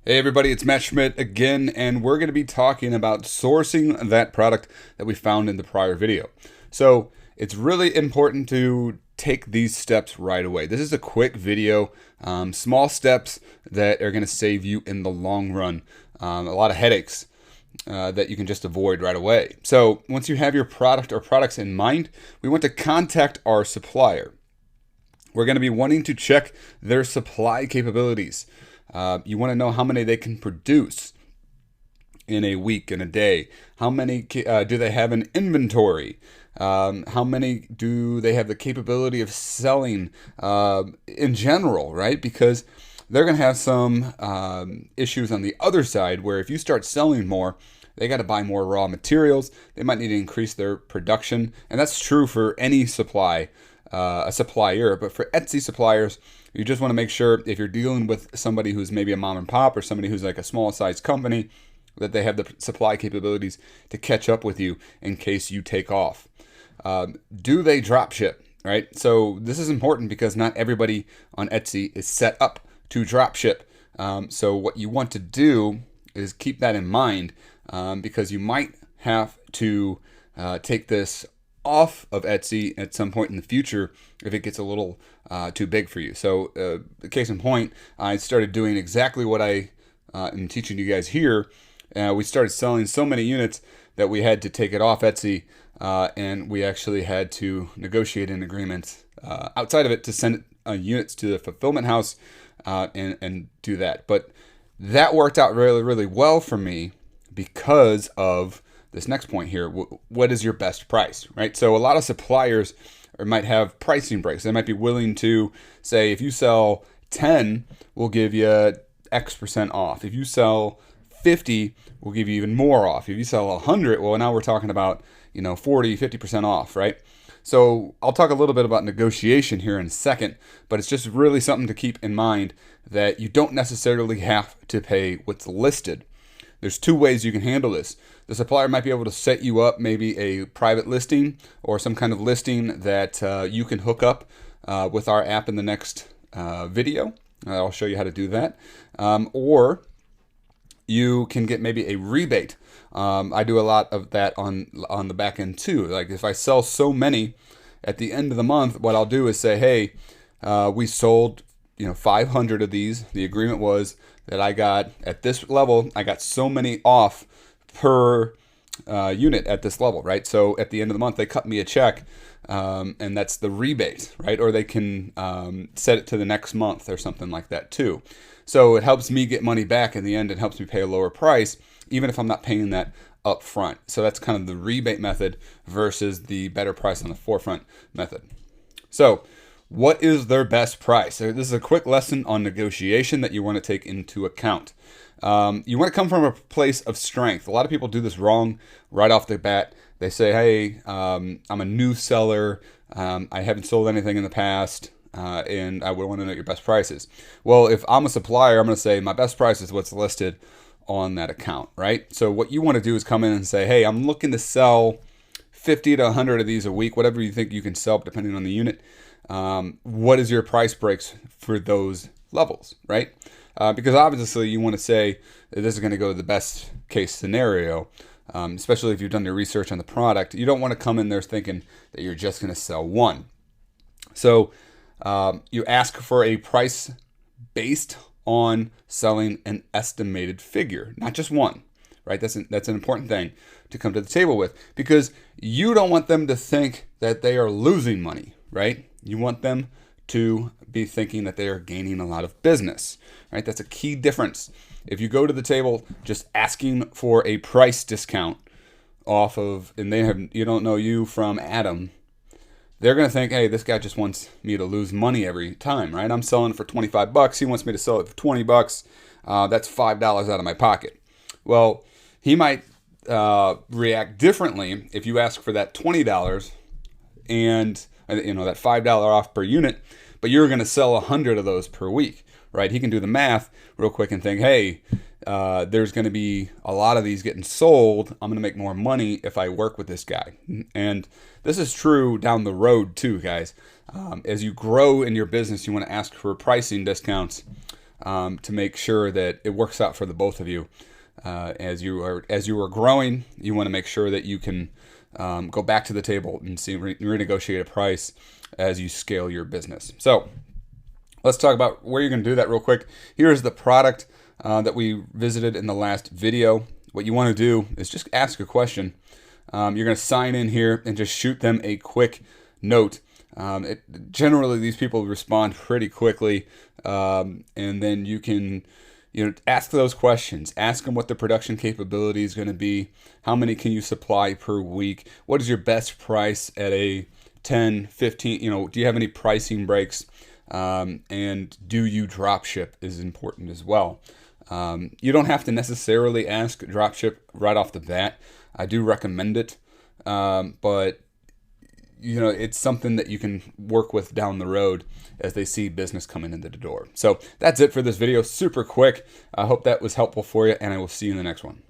Hey everybody, it's Matt Schmidt again, and we're going to be talking about sourcing that product that we found in the prior video. So it's really important to take these steps right away. This is a quick video, small steps that are going to save you in the long run a lot of headaches that you can just avoid right away. So once you have your product or products in mind, we want to contact our supplier. We're going to be wanting to check their supply capabilities. You want to know how many they can produce in a week, in a day. How many do they have in inventory? How many do they have the capability of selling in general, right? Because they're going to have some issues on the other side where if you start selling more, they got to buy more raw materials. They might need to increase their production. And that's true for any a supplier. But for Etsy suppliers, you just want to make sure if you're dealing with somebody who's maybe a mom and pop or somebody who's like a small size company, that they have the supply capabilities to catch up with you in case you take off. Do they drop ship, right? So this is important because not everybody on Etsy is set up to drop ship. So what you want to do is keep that in mind because you might have to take this off of Etsy at some point in the future if it gets a little too big for you. So case in point, I started doing exactly what I am teaching you guys here. We started selling so many units that we had to take it off Etsy, and we actually had to negotiate an agreement outside of it to send units to the fulfillment house and do that. But that worked out really, really well for me because of this next point here. What is your best price, right? So a lot of suppliers might have pricing breaks. They might be willing to say, if you sell 10, we'll give you X% off. If you sell 50, we'll give you even more off. If you sell 100, well, now we're talking about, 40, 50% off, right? So I'll talk a little bit about negotiation here in a second, but it's just really something to keep in mind that you don't necessarily have to pay what's listed. There's two ways you can handle this. The supplier might be able to set you up maybe a private listing or some kind of listing that you can hook up with our app in the next video. I'll show you how to do that. Or you can get maybe a rebate. I do a lot of that on the back end too. Like if I sell so many at the end of the month, what I'll do is say, hey, we sold 500 of these. The agreement was that I got at this level, I got so many off per unit at this level, right? So at the end of the month, they cut me a check, and that's the rebate, right? Or they can set it to the next month or something like that too. So it helps me get money back in the end. It helps me pay a lower price, even if I'm not paying that up front. So that's kind of the rebate method versus the better price on the forefront method. So what is their best price? So this is a quick lesson on negotiation that you want to take into account. You want to come from a place of strength. A lot of people do this wrong right off the bat. They say, hey, I'm a new seller. I haven't sold anything in the past, and I would want to know your best prices. Well, if I'm a supplier, I'm going to say my best price is what's listed on that account, right? So what you want to do is come in and say, hey, I'm looking to sell 50 to 100 of these a week, whatever you think you can sell depending on the unit. What is your price breaks for those levels, right? Because obviously you want to say that this is going to go to the best case scenario, especially if you've done your research on the product. You don't want to come in there thinking that you're just going to sell one. So you ask for a price based on selling an estimated figure, not just one, right? That's an important thing to come to the table with, because you don't want them to think that they are losing money, right? You want them to be thinking that they are gaining a lot of business, right? That's a key difference. If you go to the table just asking for a price discount off of, and you don't know you from Adam, they're going to think, hey, this guy just wants me to lose money every time, right? I'm selling for 25 bucks. He wants me to sell it for 20 bucks. That's $5 out of my pocket. Well, he might react differently if you ask for that $20 and that $5 off per unit, but you're going to sell 100 of those per week, right? He can do the math real quick and think, hey, there's going to be a lot of these getting sold. I'm going to make more money if I work with this guy. And this is true down the road too, guys. As you grow in your business, you want to ask for pricing discounts to make sure that it works out for the both of you. As you are growing, you want to make sure that you can go back to the table and renegotiate a price as you scale your business. So let's talk about where you're going to do that real quick. Here's the product that we visited in the last video. What you want to do is just ask a question. You're going to sign in here and just shoot them a quick note. Generally, these people respond pretty quickly, and then you can ask those questions. Ask them what the production capability is going to be. How many can you supply per week? What is your best price at a 10, 15? Do you have any pricing breaks? And do you drop ship is important as well. You don't have to necessarily ask drop ship right off the bat. I do recommend it, but it's something that you can work with down the road as they see business coming into the door. So that's it for this video. Super quick. I hope that was helpful for you, and I will see you in the next one.